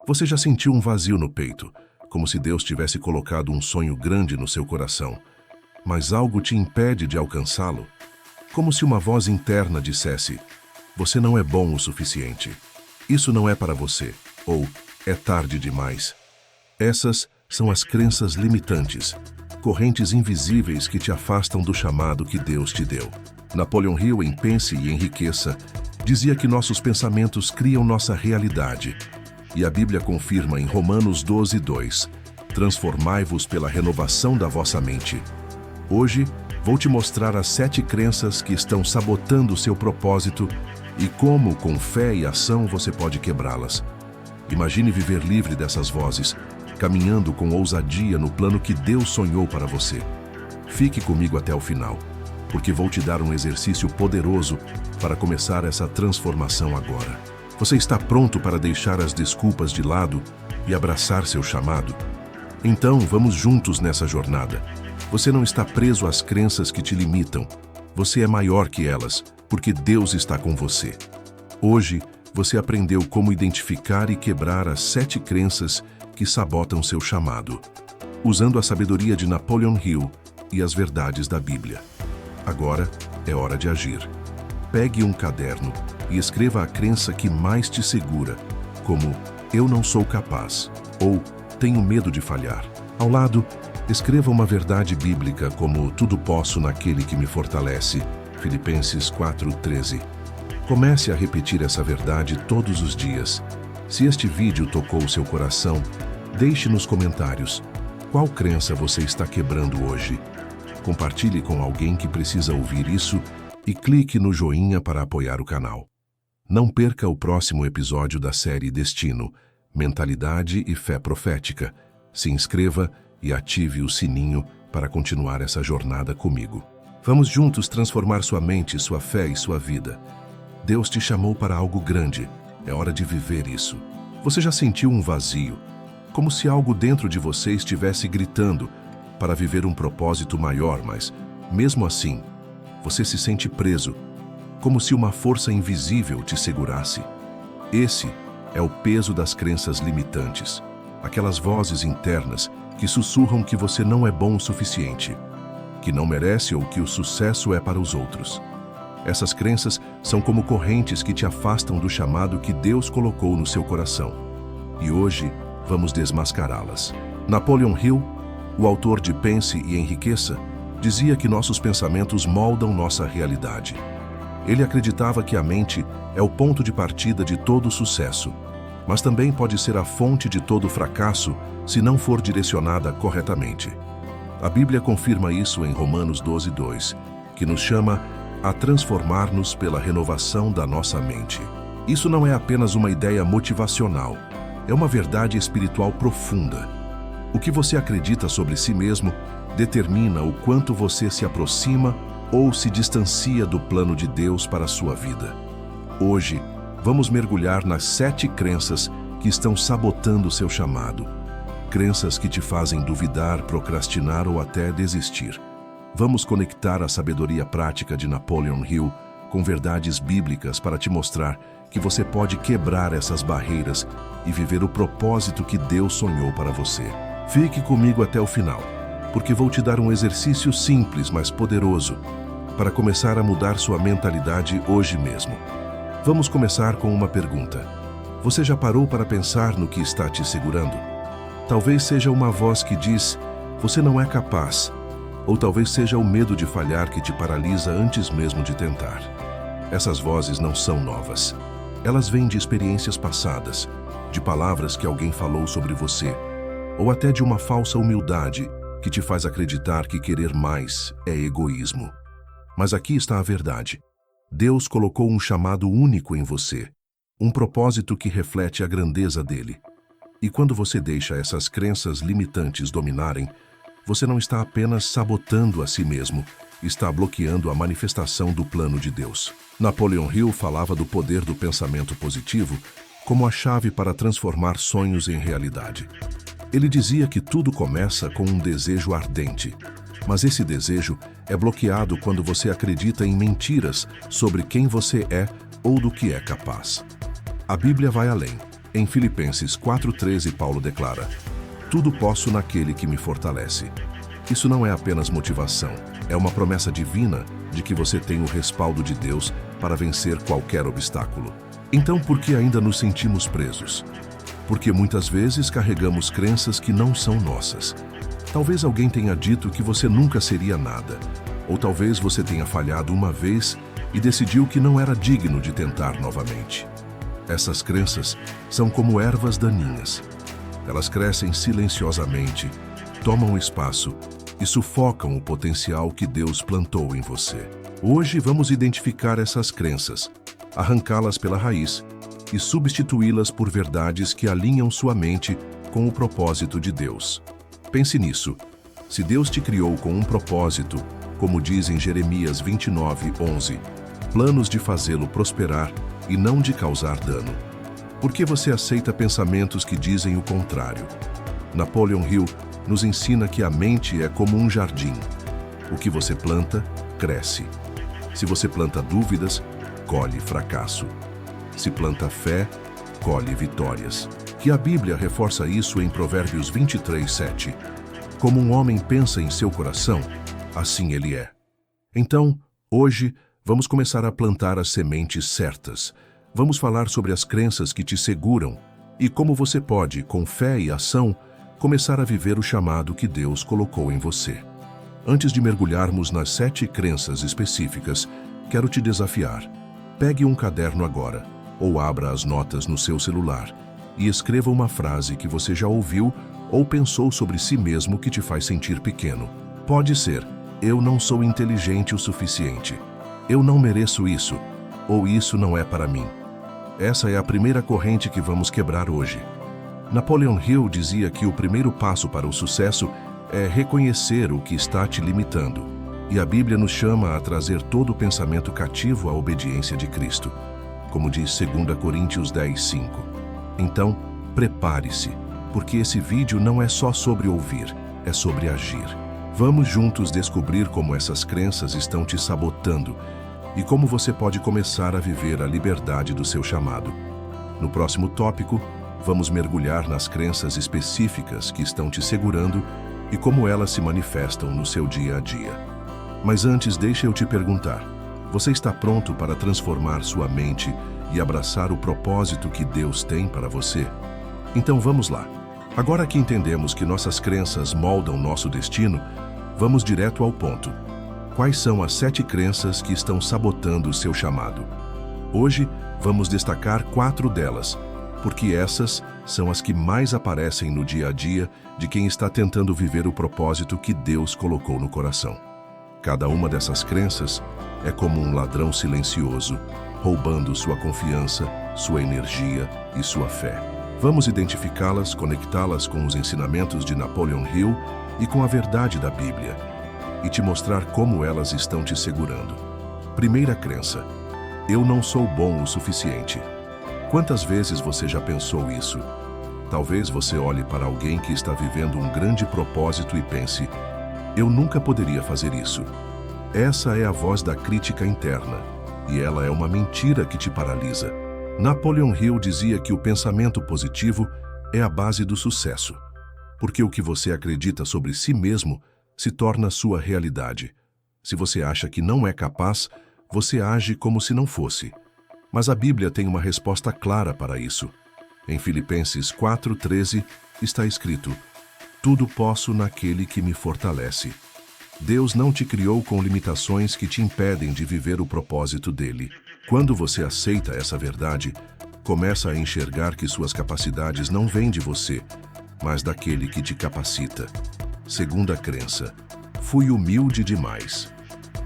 Você já sentiu um vazio no peito, como se Deus tivesse colocado um sonho grande no seu coração, mas algo te impede de alcançá-lo? Como se uma voz interna dissesse: você não é bom o suficiente. Isso não é para você, ou é tarde demais. Essas são as crenças limitantes, correntes invisíveis que te afastam do chamado que Deus te deu. Napoleon Hill, em Pense e Enriqueça, dizia que nossos pensamentos criam nossa realidade. E a Bíblia confirma em Romanos 12:2, transformai-vos pela renovação da vossa mente. Hoje, vou te mostrar as 7 crenças que estão sabotando o seu propósito e como, com fé e ação, você pode quebrá-las. Imagine viver livre dessas vozes, caminhando com ousadia no plano que Deus sonhou para você. Fique comigo até o final, porque vou te dar um exercício poderoso para começar essa transformação agora. Você está pronto para deixar as desculpas de lado e abraçar seu chamado? Então, vamos juntos nessa jornada. Você não está preso às crenças que te limitam. Você é maior que elas, porque Deus está com você. Hoje, você aprendeu como identificar e quebrar as 7 crenças que sabotam seu chamado, usando a sabedoria de Napoleon Hill e as verdades da Bíblia. Agora é hora de agir. Pegue um caderno e escreva a crença que mais te segura, como eu não sou capaz ou tenho medo de falhar. Ao lado, escreva uma verdade bíblica como tudo posso naquele que me fortalece, Filipenses 4:13. Comece a repetir essa verdade todos os dias. Se este vídeo tocou seu coração, deixe nos comentários qual crença você está quebrando hoje. Compartilhe com alguém que precisa ouvir isso e clique no joinha para apoiar o canal. Não perca o próximo episódio da série Destino, Mentalidade e Fé Profética. Se inscreva e ative o sininho para continuar essa jornada comigo. Vamos juntos transformar sua mente, sua fé e sua vida. Deus te chamou para algo grande. É hora de viver isso. Você já sentiu um vazio, como se algo dentro de você estivesse gritando para viver um propósito maior, mas, mesmo assim, você se sente preso, como se uma força invisível te segurasse? Esse é o peso das crenças limitantes, aquelas vozes internas que sussurram que você não é bom o suficiente, que não merece ou que o sucesso é para os outros. Essas crenças são como correntes que te afastam do chamado que Deus colocou no seu coração. E hoje, vamos desmascará-las. Napoleon Hill, o autor de Pense e Enriqueça, dizia que nossos pensamentos moldam nossa realidade. Ele acreditava que a mente é o ponto de partida de todo sucesso, mas também pode ser a fonte de todo fracasso se não for direcionada corretamente. A Bíblia confirma isso em Romanos 12:2, que nos chama a transformar-nos pela renovação da nossa mente. Isso não é apenas uma ideia motivacional, é uma verdade espiritual profunda. O que você acredita sobre si mesmo determina o quanto você se aproxima ou se distancia do plano de Deus para a sua vida. Hoje, vamos mergulhar nas 7 crenças que estão sabotando seu chamado. Crenças que te fazem duvidar, procrastinar ou até desistir. Vamos conectar a sabedoria prática de Napoleon Hill com verdades bíblicas para te mostrar que você pode quebrar essas barreiras e viver o propósito que Deus sonhou para você. Fique comigo até o final, porque vou te dar um exercício simples, mas poderoso, para começar a mudar sua mentalidade hoje mesmo. Vamos começar com uma pergunta. Você já parou para pensar no que está te segurando? Talvez seja uma voz que diz, você não é capaz, ou talvez seja o medo de falhar que te paralisa antes mesmo de tentar. Essas vozes não são novas. Elas vêm de experiências passadas, de palavras que alguém falou sobre você, ou até de uma falsa humildade que te faz acreditar que querer mais é egoísmo. Mas aqui está a verdade. Deus colocou um chamado único em você, um propósito que reflete a grandeza dele. E quando você deixa essas crenças limitantes dominarem, você não está apenas sabotando a si mesmo, está bloqueando a manifestação do plano de Deus. Napoleon Hill falava do poder do pensamento positivo como a chave para transformar sonhos em realidade. Ele dizia que tudo começa com um desejo ardente, mas esse desejo é bloqueado quando você acredita em mentiras sobre quem você é ou do que é capaz. A Bíblia vai além. Em Filipenses 4:13, Paulo declara: tudo posso naquele que me fortalece. Isso não é apenas motivação, é uma promessa divina de que você tem o respaldo de Deus para vencer qualquer obstáculo. Então, por que ainda nos sentimos presos? Porque muitas vezes carregamos crenças que não são nossas. Talvez alguém tenha dito que você nunca seria nada, ou talvez você tenha falhado uma vez e decidiu que não era digno de tentar novamente. Essas crenças são como ervas daninhas. Elas crescem silenciosamente, tomam espaço e sufocam o potencial que Deus plantou em você. Hoje vamos identificar essas crenças, arrancá-las pela raiz e substituí-las por verdades que alinham sua mente com o propósito de Deus. Pense nisso. Se Deus te criou com um propósito, como diz em Jeremias 29:11, planos de fazê-lo prosperar e não de causar dano. Por que você aceita pensamentos que dizem o contrário? Napoleon Hill nos ensina que a mente é como um jardim. O que você planta, cresce. Se você planta dúvidas, colhe fracasso. Se planta fé, colhe vitórias. Que a Bíblia reforça isso em Provérbios 23:7. Como um homem pensa em seu coração, assim ele é. Então, hoje, vamos começar a plantar as sementes certas. Vamos falar sobre as crenças que te seguram e como você pode, com fé e ação, começar a viver o chamado que Deus colocou em você. Antes de mergulharmos nas 7 crenças específicas, quero te desafiar. Pegue um caderno agora, ou abra as notas no seu celular, e escreva uma frase que você já ouviu ou pensou sobre si mesmo que te faz sentir pequeno. Pode ser: eu não sou inteligente o suficiente. Eu não mereço isso. Ou isso não é para mim. Essa é a primeira corrente que vamos quebrar hoje. Napoleon Hill dizia que o primeiro passo para o sucesso é reconhecer o que está te limitando. E a Bíblia nos chama a trazer todo o pensamento cativo à obediência de Cristo, como diz 2 Coríntios 10:5. Então, prepare-se, porque esse vídeo não é só sobre ouvir, é sobre agir. Vamos juntos descobrir como essas crenças estão te sabotando e como você pode começar a viver a liberdade do seu chamado. No próximo tópico, vamos mergulhar nas crenças específicas que estão te segurando e como elas se manifestam no seu dia a dia. Mas antes, deixa eu te perguntar: você está pronto para transformar sua mente e abraçar o propósito que Deus tem para você? Então vamos lá. Agora que entendemos que nossas crenças moldam nosso destino, vamos direto ao ponto. Quais são as 7 crenças que estão sabotando o seu chamado? Hoje, vamos destacar 4 delas, porque essas são as que mais aparecem no dia a dia de quem está tentando viver o propósito que Deus colocou no coração. Cada uma dessas crenças é como um ladrão silencioso, roubando sua confiança, sua energia e sua fé. Vamos identificá-las, conectá-las com os ensinamentos de Napoleon Hill e com a verdade da Bíblia, e te mostrar como elas estão te segurando. Primeira crença: eu não sou bom o suficiente. Quantas vezes você já pensou isso? Talvez você olhe para alguém que está vivendo um grande propósito e pense: eu nunca poderia fazer isso. Essa é a voz da crítica interna, e ela é uma mentira que te paralisa. Napoleon Hill dizia que o pensamento positivo é a base do sucesso, porque o que você acredita sobre si mesmo se torna sua realidade. Se você acha que não é capaz, você age como se não fosse. Mas a Bíblia tem uma resposta clara para isso. Em Filipenses 4:13 está escrito: tudo posso naquele que me fortalece. Deus não te criou com limitações que te impedem de viver o propósito dele. Quando você aceita essa verdade, começa a enxergar que suas capacidades não vêm de você, mas daquele que te capacita. Segunda crença: fui humilde demais.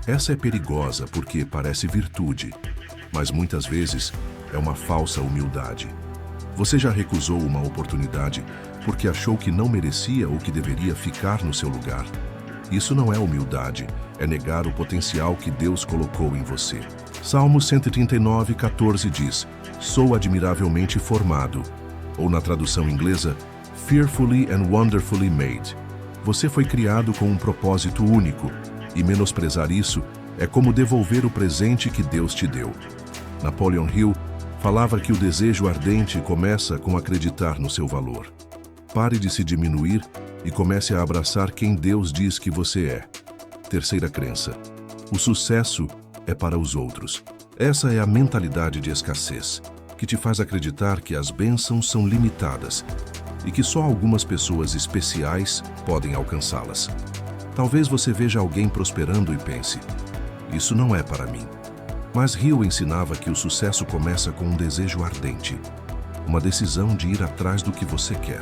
Essa é perigosa porque parece virtude, mas muitas vezes é uma falsa humildade. Você já recusou uma oportunidade porque achou que não merecia ou que deveria ficar no seu lugar? Isso não é humildade, é negar o potencial que Deus colocou em você. Salmo 139:14 diz: sou admiravelmente formado, ou na tradução inglesa, fearfully and wonderfully made. Você foi criado com um propósito único, e menosprezar isso é como devolver o presente que Deus te deu. Napoleon Hill Falava que o desejo ardente começa com acreditar no seu valor. Pare de se diminuir e comece a abraçar quem Deus diz que você é. Terceira crença: o sucesso é para os outros. Essa é a mentalidade de escassez, que te faz acreditar que as bênçãos são limitadas e que só algumas pessoas especiais podem alcançá-las. Talvez você veja alguém prosperando e pense: isso não é para mim. Mas Hill ensinava que o sucesso começa com um desejo ardente, uma decisão de ir atrás do que você quer.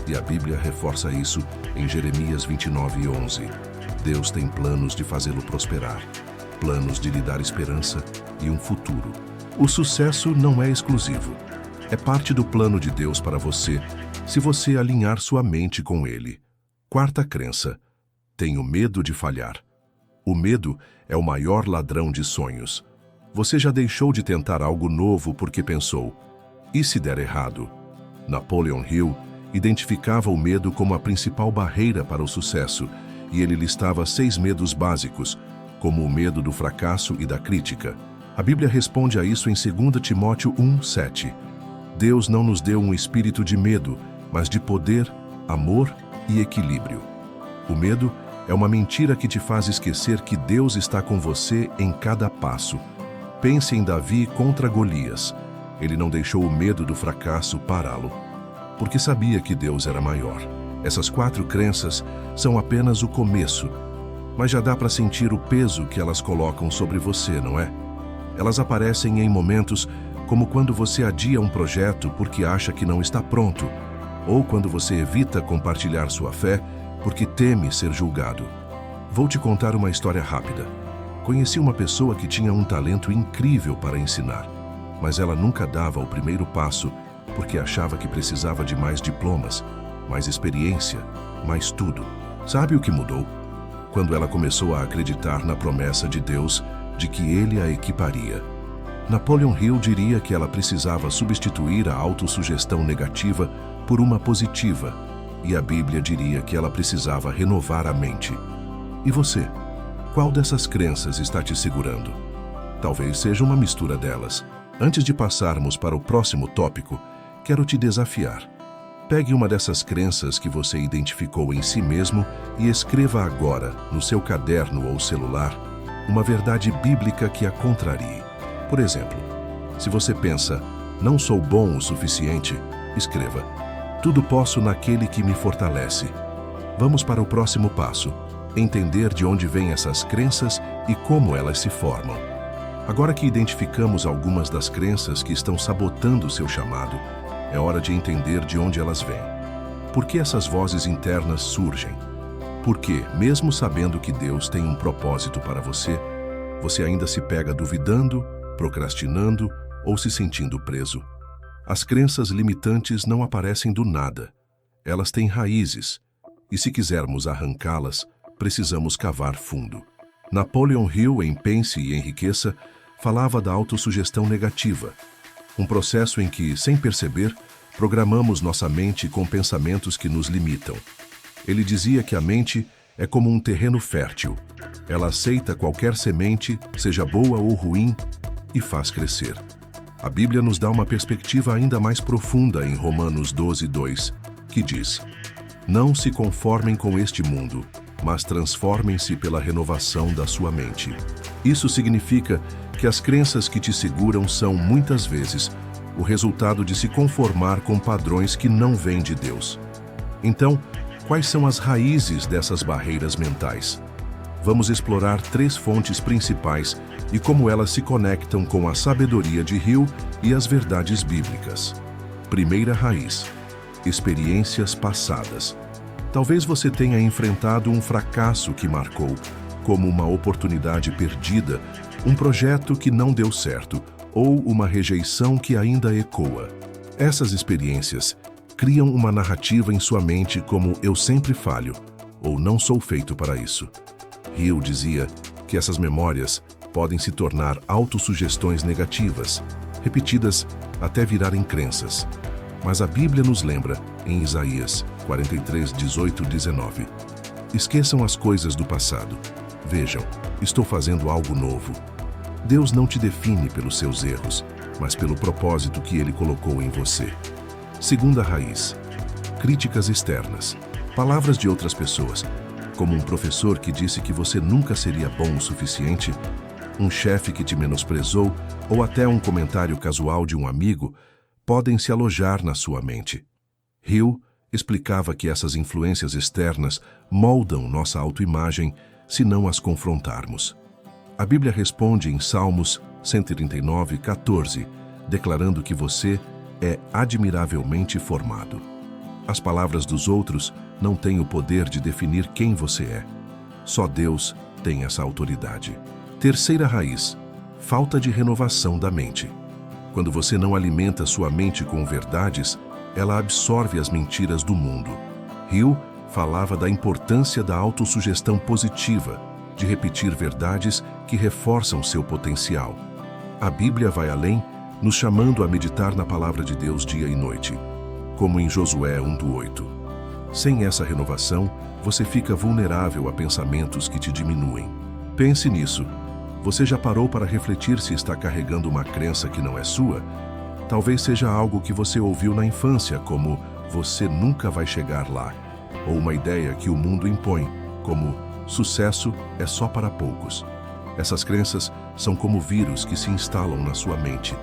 E a Bíblia reforça isso em Jeremias 29:11. Deus tem planos de fazê-lo prosperar, planos de lhe dar esperança e um futuro. O sucesso não é exclusivo. É parte do plano de Deus para você, se você alinhar sua mente com ele. Quarta crença: tenho medo de falhar. O medo é o maior ladrão de sonhos. Você já deixou de tentar algo novo porque pensou: e se der errado? Napoleon Hill identificava o medo como a principal barreira para o sucesso, e ele listava 6 medos básicos, como o medo do fracasso e da crítica. A Bíblia responde a isso em 2 Timóteo 1:7. Deus não nos deu um espírito de medo, mas de poder, amor e equilíbrio. O medo é uma mentira que te faz esquecer que Deus está com você em cada passo. Pense em Davi contra Golias. Ele não deixou o medo do fracasso pará-lo, porque sabia que Deus era maior. Essas 4 crenças são apenas o começo, mas já dá para sentir o peso que elas colocam sobre você, não é? Elas aparecem em momentos como quando você adia um projeto porque acha que não está pronto, ou quando você evita compartilhar sua fé porque teme ser julgado. Vou te contar uma história rápida. Conheci uma pessoa que tinha um talento incrível para ensinar, mas ela nunca dava o primeiro passo porque achava que precisava de mais diplomas, mais experiência, mais tudo. Sabe o que mudou? Quando ela começou a acreditar na promessa de Deus de que Ele a equiparia. Napoleon Hill diria que ela precisava substituir a autossugestão negativa por uma positiva, e a Bíblia diria que ela precisava renovar a mente. E você? Qual dessas crenças está te segurando? Talvez seja uma mistura delas. Antes de passarmos para o próximo tópico, quero te desafiar. Pegue uma dessas crenças que você identificou em si mesmo e escreva agora, no seu caderno ou celular, uma verdade bíblica que a contrarie. Por exemplo, se você pensa: não sou bom o suficiente, escreva: tudo posso naquele que me fortalece. Vamos para o próximo passo: entender de onde vêm essas crenças e como elas se formam. Agora que identificamos algumas das crenças que estão sabotando o seu chamado, é hora de entender de onde elas vêm. Por que essas vozes internas surgem? Por que, mesmo sabendo que Deus tem um propósito para você, você ainda se pega duvidando, procrastinando ou se sentindo preso? As crenças limitantes não aparecem do nada. Elas têm raízes, e se quisermos arrancá-las, precisamos cavar fundo. Napoleon Hill, em Pense e Enriqueça, falava da autossugestão negativa, um processo em que, sem perceber, programamos nossa mente com pensamentos que nos limitam. Ele dizia que a mente é como um terreno fértil. Ela aceita qualquer semente, seja boa ou ruim, e faz crescer. A Bíblia nos dá uma perspectiva ainda mais profunda em Romanos 12:2, que diz: não se conformem com este mundo, mas transformem-se pela renovação da sua mente. Isso significa que as crenças que te seguram são, muitas vezes, o resultado de se conformar com padrões que não vêm de Deus. Então, quais são as raízes dessas barreiras mentais? Vamos explorar 3 fontes principais e como elas se conectam com a sabedoria de Hill e as verdades bíblicas. Primeira raiz: experiências passadas. Talvez você tenha enfrentado um fracasso que marcou, como uma oportunidade perdida, um projeto que não deu certo ou uma rejeição que ainda ecoa. Essas experiências criam uma narrativa em sua mente como "eu sempre falho" ou "não sou feito para isso". Hill dizia que essas memórias podem se tornar autossugestões negativas, repetidas até virarem crenças. Mas a Bíblia nos lembra, em Isaías 43:18-19, esqueçam as coisas do passado. Vejam, estou fazendo algo novo. Deus não te define pelos seus erros, mas pelo propósito que ele colocou em você. Segunda raiz: críticas externas. Palavras de outras pessoas, como um professor que disse que você nunca seria bom o suficiente, um chefe que te menosprezou ou até um comentário casual de um amigo, podem se alojar na sua mente. Hill explicava que essas influências externas moldam nossa autoimagem se não as confrontarmos. A Bíblia responde em Salmos 139:14, declarando que você é admiravelmente formado. As palavras dos outros não têm o poder de definir quem você é. Só Deus tem essa autoridade. Terceira raiz: falta de renovação da mente. Quando você não alimenta sua mente com verdades, ela absorve as mentiras do mundo. Hill falava da importância da autossugestão positiva, de repetir verdades que reforçam seu potencial. A Bíblia vai além, nos chamando a meditar na palavra de Deus dia e noite, como em Josué 1:8. Sem essa renovação, você fica vulnerável a pensamentos que te diminuem. Pense nisso. Você já parou para refletir se está carregando uma crença que não é sua? Talvez seja algo que você ouviu na infância, como "você nunca vai chegar lá", ou uma ideia que o mundo impõe, como "sucesso é só para poucos". Essas crenças são como vírus que se instalam na sua mente.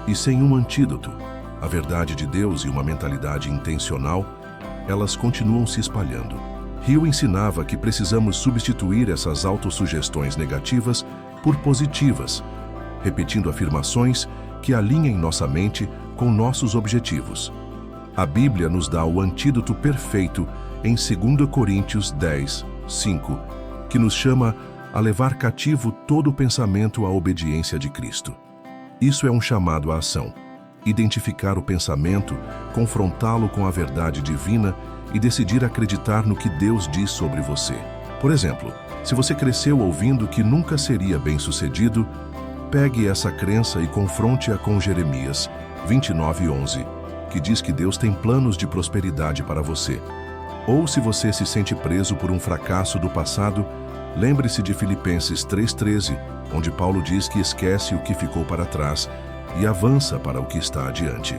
E sem um antídoto, a verdade de Deus e uma mentalidade intencional, elas continuam se espalhando. Hill ensinava que precisamos substituir essas autossugestões negativas por positivas, repetindo afirmações que alinhem nossa mente com nossos objetivos. A Bíblia nos dá o antídoto perfeito em 2 Coríntios 10:5, que nos chama a levar cativo todo o pensamento à obediência de Cristo. Isso é um chamado à ação. Identificar o pensamento, confrontá-lo com a verdade divina e decidir acreditar no que Deus diz sobre você. Por exemplo, se você cresceu ouvindo que nunca seria bem-sucedido, pegue essa crença e confronte-a com Jeremias 29:11, que diz que Deus tem planos de prosperidade para você. Ou se você se sente preso por um fracasso do passado, lembre-se de Filipenses 3:13, onde Paulo diz que esquece o que ficou para trás e avança para o que está adiante.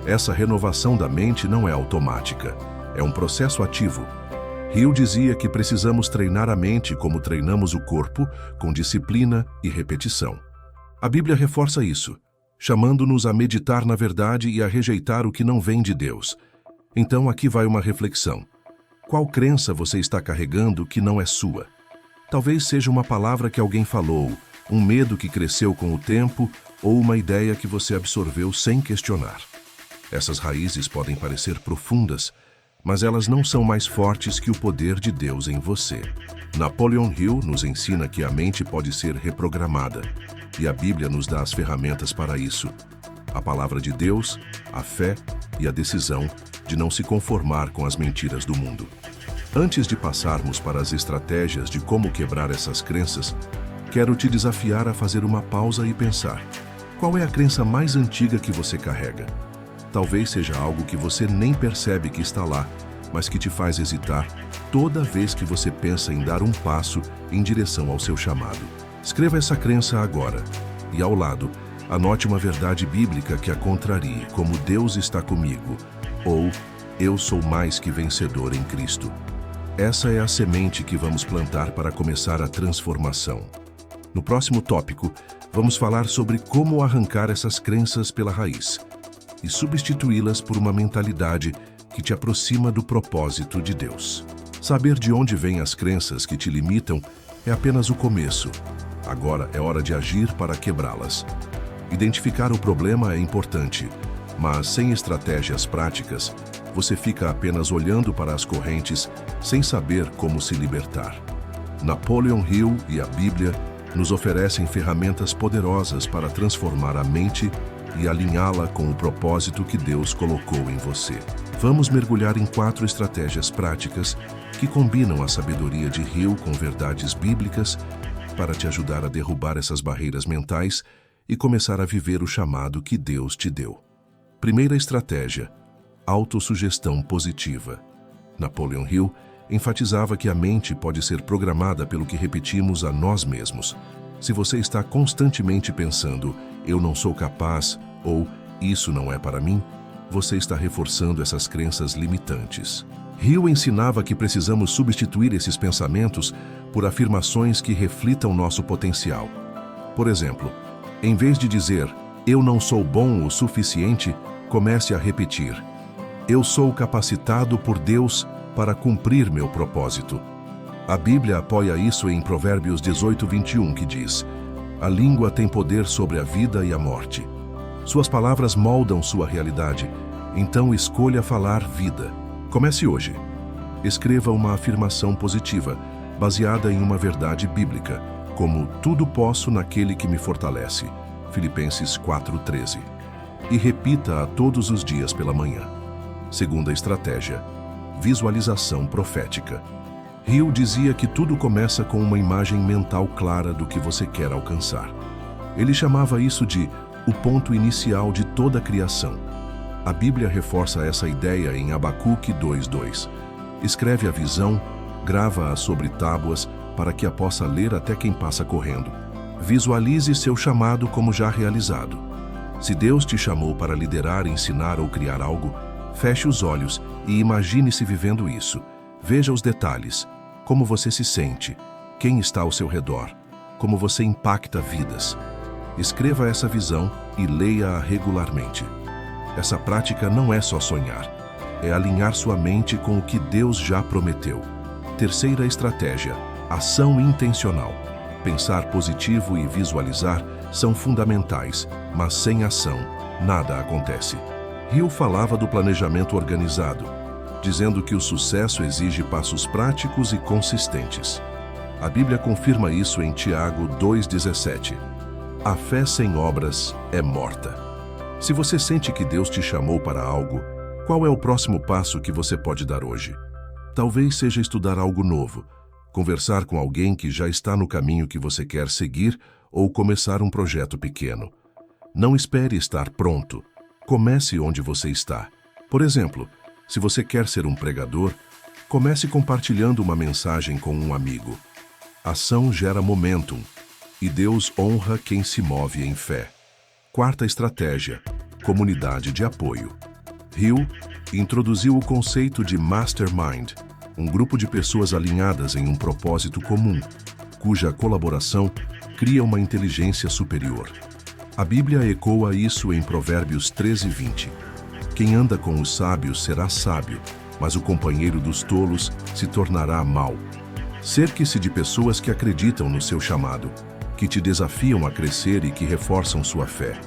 Essa renovação da mente não é automática, é um processo ativo. Hill dizia que precisamos treinar a mente como treinamos o corpo, com disciplina e repetição. A Bíblia reforça isso, chamando-nos a meditar na verdade e a rejeitar o que não vem de Deus. Então aqui vai uma reflexão. Qual crença você está carregando que não é sua? Talvez seja uma palavra que alguém falou, um medo que cresceu com o tempo ou uma ideia que você absorveu sem questionar. Essas raízes podem parecer profundas, mas elas não são mais fortes que o poder de Deus em você. Napoleon Hill nos ensina que a mente pode ser reprogramada, e a Bíblia nos dá as ferramentas para isso. A palavra de Deus, a fé e a decisão de não se conformar com as mentiras do mundo. Antes de passarmos para as estratégias de como quebrar essas crenças, quero te desafiar a fazer uma pausa e pensar. Qual é a crença mais antiga que você carrega? Talvez seja algo que você nem percebe que está lá, mas que te faz hesitar toda vez que você pensa em dar um passo em direção ao seu chamado. Escreva essa crença agora e, ao lado, anote uma verdade bíblica que a contrarie, como "Deus está comigo" ou "Eu sou mais que vencedor em Cristo". Essa é a semente que vamos plantar para começar a transformação. No próximo tópico, vamos falar sobre como arrancar essas crenças pela raiz e substituí-las por uma mentalidade que te aproxima do propósito de Deus. Saber de onde vêm as crenças que te limitam é apenas o começo. Agora é hora de agir para quebrá-las. Identificar o problema é importante, mas sem estratégias práticas, você fica apenas olhando para as correntes sem saber como se libertar. Napoleon Hill e a Bíblia nos oferecem ferramentas poderosas para transformar a mente e alinhá-la com o propósito que Deus colocou em você. Vamos mergulhar em 4 estratégias práticas que combinam a sabedoria de Hill com verdades bíblicas para te ajudar a derrubar essas barreiras mentais e começar a viver o chamado que Deus te deu. Primeira estratégia: autossugestão positiva. Napoleon Hill enfatizava que a mente pode ser programada pelo que repetimos a nós mesmos. Se você está constantemente pensando eu não sou capaz ou isso não é para mim, você está reforçando essas crenças limitantes. Hill ensinava que precisamos substituir esses pensamentos por afirmações que reflitam nosso potencial. Por exemplo, em vez de dizer, eu não sou bom o suficiente, comece a repetir, eu sou capacitado por Deus para cumprir meu propósito. A Bíblia apoia isso em Provérbios 18:21, que diz, a língua tem poder sobre a vida e a morte. Suas palavras moldam sua realidade, então escolha falar vida. Comece hoje. Escreva uma afirmação positiva, baseada em uma verdade bíblica, como tudo posso naquele que me fortalece, Filipenses 4:13. E repita-a todos os dias pela manhã. Segunda estratégia, visualização profética. Hill dizia que tudo começa com uma imagem mental clara do que você quer alcançar. Ele chamava isso de o ponto inicial de toda a criação. A Bíblia reforça essa ideia em Abacuque 2:2. Escreve a visão, grava-a sobre tábuas para que a possa ler até quem passa correndo. Visualize seu chamado como já realizado. Se Deus te chamou para liderar, ensinar ou criar algo, feche os olhos e imagine-se vivendo isso. Veja os detalhes, como você se sente, quem está ao seu redor, como você impacta vidas. Escreva essa visão e leia-a regularmente. Essa prática não é só sonhar, é alinhar sua mente com o que Deus já prometeu. Terceira estratégia, ação intencional. Pensar positivo e visualizar são fundamentais, mas sem ação, nada acontece. Hill falava do planejamento organizado, dizendo que o sucesso exige passos práticos e consistentes. A Bíblia confirma isso em Tiago 2:17. A fé sem obras é morta. Se você sente que Deus te chamou para algo, qual é o próximo passo que você pode dar hoje? Talvez seja estudar algo novo, conversar com alguém que já está no caminho que você quer seguir ou começar um projeto pequeno. Não espere estar pronto. Comece onde você está. Por exemplo, se você quer ser um pregador, comece compartilhando uma mensagem com um amigo. Ação gera momentum, e Deus honra quem se move em fé. Quarta estratégia, comunidade de apoio. Hill introduziu o conceito de Mastermind, um grupo de pessoas alinhadas em um propósito comum, cuja colaboração cria uma inteligência superior. A Bíblia ecoa isso em Provérbios 13:20. Quem anda com os sábios será sábio, mas o companheiro dos tolos se tornará mau. Cerque-se de pessoas que acreditam no seu chamado, que te desafiam a crescer e que reforçam sua fé.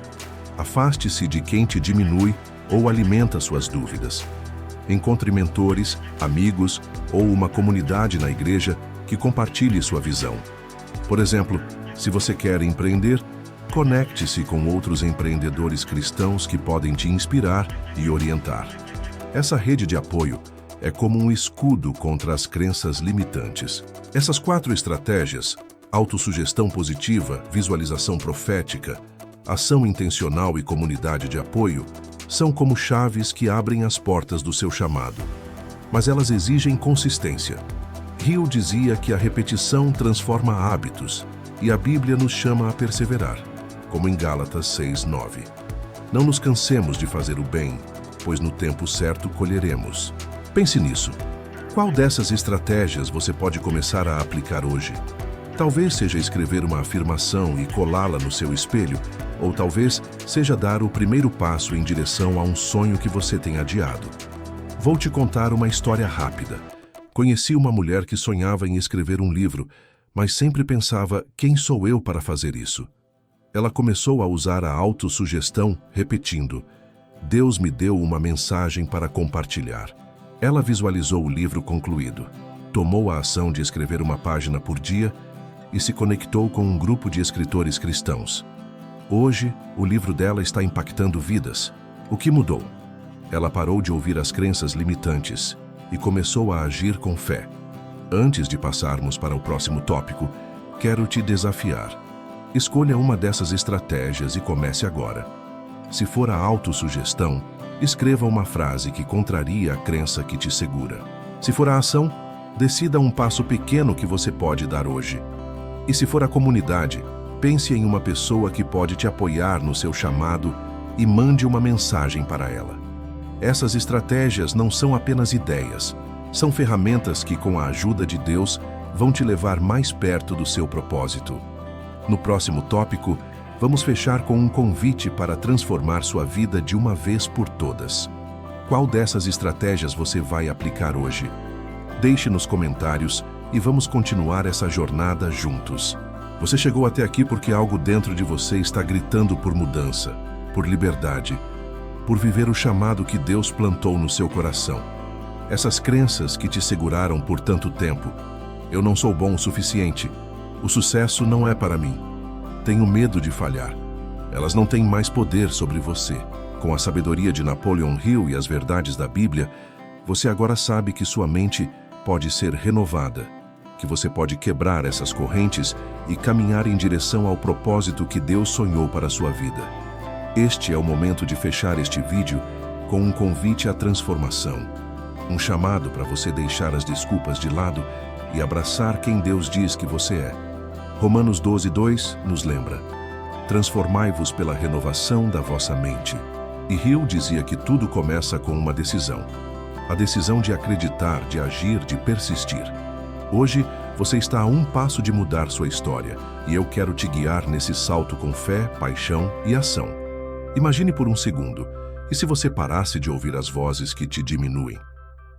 Afaste-se de quem te diminui ou alimenta suas dúvidas. Encontre mentores, amigos ou uma comunidade na igreja que compartilhe sua visão. Por exemplo, se você quer empreender, conecte-se com outros empreendedores cristãos que podem te inspirar e orientar. Essa rede de apoio é como um escudo contra as crenças limitantes. Essas 4 estratégias, autossugestão positiva, visualização profética, ação intencional e comunidade de apoio, são como chaves que abrem as portas do seu chamado. Mas elas exigem consistência. Hill dizia que a repetição transforma hábitos, e a Bíblia nos chama a perseverar, como em Gálatas 6:9. Não nos cansemos de fazer o bem, pois no tempo certo colheremos. Pense nisso. Qual dessas estratégias você pode começar a aplicar hoje? Talvez seja escrever uma afirmação e colá-la no seu espelho, ou talvez seja dar o primeiro passo em direção a um sonho que você tem adiado. Vou te contar uma história rápida. Conheci uma mulher que sonhava em escrever um livro, mas sempre pensava, quem sou eu para fazer isso? Ela começou a usar a autossugestão, repetindo, Deus me deu uma mensagem para compartilhar. Ela visualizou o livro concluído, tomou a ação de escrever uma página por dia e se conectou com um grupo de escritores cristãos. Hoje, o livro dela está impactando vidas. O que mudou? Ela parou de ouvir as crenças limitantes e começou a agir com fé. Antes de passarmos para o próximo tópico, quero te desafiar. Escolha uma dessas estratégias e comece agora. Se for a autossugestão, escreva uma frase que contraria a crença que te segura. Se for a ação, decida um passo pequeno que você pode dar hoje. E se for a comunidade, Pense em uma pessoa que pode te apoiar no seu chamado e mande uma mensagem para ela. Essas estratégias não são apenas ideias, são ferramentas que, com a ajuda de Deus, vão te levar mais perto do seu propósito. No próximo tópico, vamos fechar com um convite para transformar sua vida de uma vez por todas. Qual dessas estratégias você vai aplicar hoje? Deixe nos comentários e vamos continuar essa jornada juntos. Você chegou até aqui porque algo dentro de você está gritando por mudança, por liberdade, por viver o chamado que Deus plantou no seu coração. Essas crenças que te seguraram por tanto tempo. Eu não sou bom o suficiente. O sucesso não é para mim. Tenho medo de falhar. Elas não têm mais poder sobre você. Com a sabedoria de Napoleon Hill e as verdades da Bíblia, você agora sabe que sua mente pode ser renovada, que você pode quebrar essas correntes e caminhar em direção ao propósito que Deus sonhou para a sua vida. Este é o momento de fechar este vídeo com um convite à transformação, um chamado para você deixar as desculpas de lado e abraçar quem Deus diz que você é. Romanos 12:2 nos lembra: transformai-vos pela renovação da vossa mente. E Hill dizia que tudo começa com uma decisão. A decisão de acreditar, de agir, de persistir. Hoje, você está a um passo de mudar sua história, e eu quero te guiar nesse salto com fé, paixão e ação. Imagine por um segundo, e se você parasse de ouvir as vozes que te diminuem?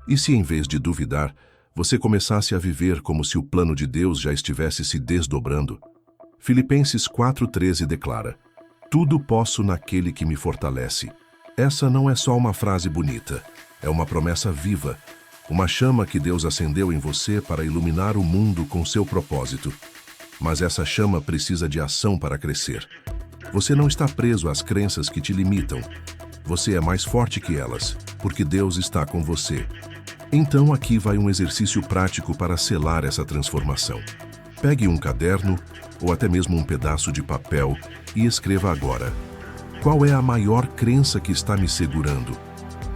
E se, em vez de duvidar, você começasse a viver como se o plano de Deus já estivesse se desdobrando? Filipenses 4:13 declara: tudo posso naquele que me fortalece. Essa não é só uma frase bonita, é uma promessa viva, uma chama que Deus acendeu em você para iluminar o mundo com seu propósito. Mas essa chama precisa de ação para crescer. Você não está preso às crenças que te limitam. Você é mais forte que elas, porque Deus está com você. Então aqui vai um exercício prático para selar essa transformação. Pegue um caderno ou até mesmo um pedaço de papel e escreva agora: qual é a maior crença que está me segurando?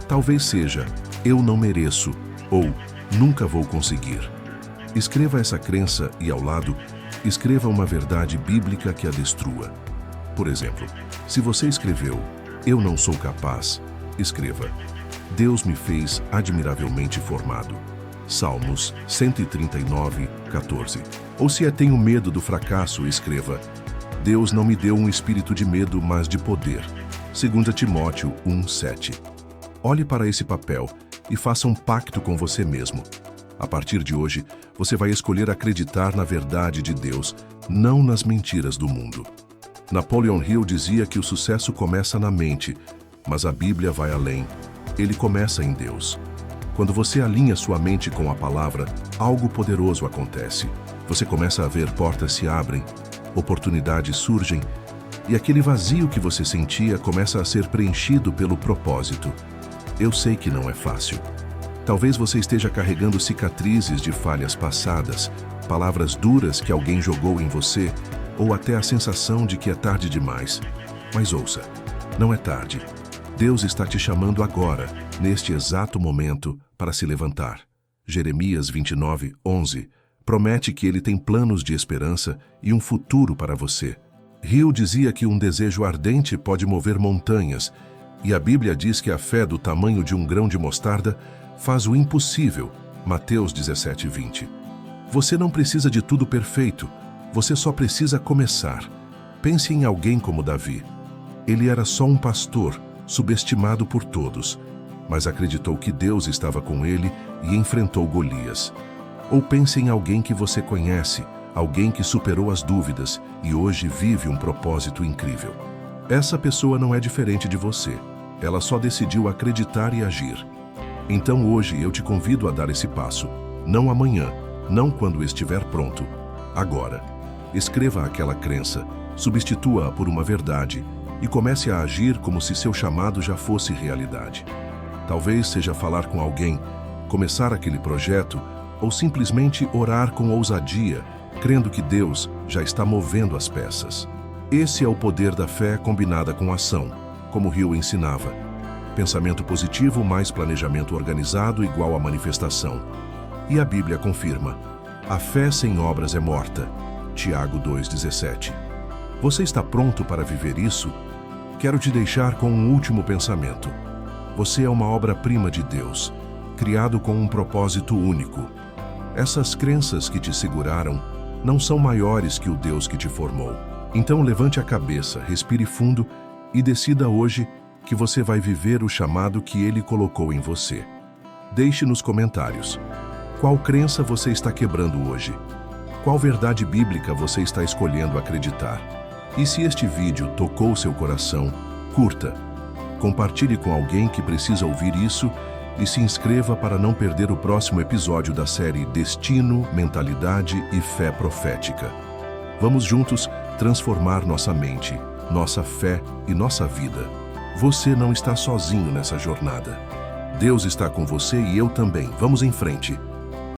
Talvez seja: eu não mereço, ou nunca vou conseguir. Escreva essa crença e, ao lado, escreva uma verdade bíblica que a destrua. Por exemplo, se você escreveu: eu não sou capaz, escreva: Deus me fez admiravelmente formado. Salmos 139:14. Ou se tenho medo do fracasso, escreva: Deus não me deu um espírito de medo, mas de poder. 2 Timóteo 1:7. Olhe para esse papel e faça um pacto com você mesmo. A partir de hoje, você vai escolher acreditar na verdade de Deus, não nas mentiras do mundo. Napoleon Hill dizia que o sucesso começa na mente, mas a Bíblia vai além. Ele começa em Deus. Quando você alinha sua mente com a palavra, algo poderoso acontece. Você começa a ver portas se abrem, oportunidades surgem, e aquele vazio que você sentia começa a ser preenchido pelo propósito. Eu sei que não é fácil. Talvez você esteja carregando cicatrizes de falhas passadas, palavras duras que alguém jogou em você, ou até a sensação de que é tarde demais. Mas ouça, não é tarde. Deus está te chamando agora, neste exato momento, para se levantar. Jeremias 29:11 promete que Ele tem planos de esperança e um futuro para você. Hill dizia que um desejo ardente pode mover montanhas, e a Bíblia diz que a fé do tamanho de um grão de mostarda faz o impossível. Mateus 17:20. Você não precisa de tudo perfeito, você só precisa começar. Pense em alguém como Davi. Ele era só um pastor, subestimado por todos, mas acreditou que Deus estava com ele e enfrentou Golias. Ou pense em alguém que você conhece, alguém que superou as dúvidas e hoje vive um propósito incrível. Essa pessoa não é diferente de você. Ela só decidiu acreditar e agir. Então hoje eu te convido a dar esse passo. Não amanhã, não quando estiver pronto. Agora. Escreva aquela crença, substitua-a por uma verdade e comece a agir como se seu chamado já fosse realidade. Talvez seja falar com alguém, começar aquele projeto ou simplesmente orar com ousadia, crendo que Deus já está movendo as peças. Esse é o poder da fé combinada com ação, como Hill ensinava. Pensamento positivo mais planejamento organizado igual a manifestação. E a Bíblia confirma: a fé sem obras é morta. Tiago 2,17. Você está pronto para viver isso? Quero te deixar com um último pensamento. Você é uma obra-prima de Deus, criado com um propósito único. Essas crenças que te seguraram não são maiores que o Deus que te formou. Então levante a cabeça, respire fundo e decida hoje que você vai viver o chamado que Ele colocou em você. Deixe nos comentários. Qual crença você está quebrando hoje? Qual verdade bíblica você está escolhendo acreditar? E se este vídeo tocou seu coração, curta, compartilhe com alguém que precisa ouvir isso e se inscreva para não perder o próximo episódio da série Destino, Mentalidade e Fé Profética. Vamos juntos transformar nossa mente, nossa fé e nossa vida. Você não está sozinho nessa jornada. Deus está com você e eu também. Vamos em frente.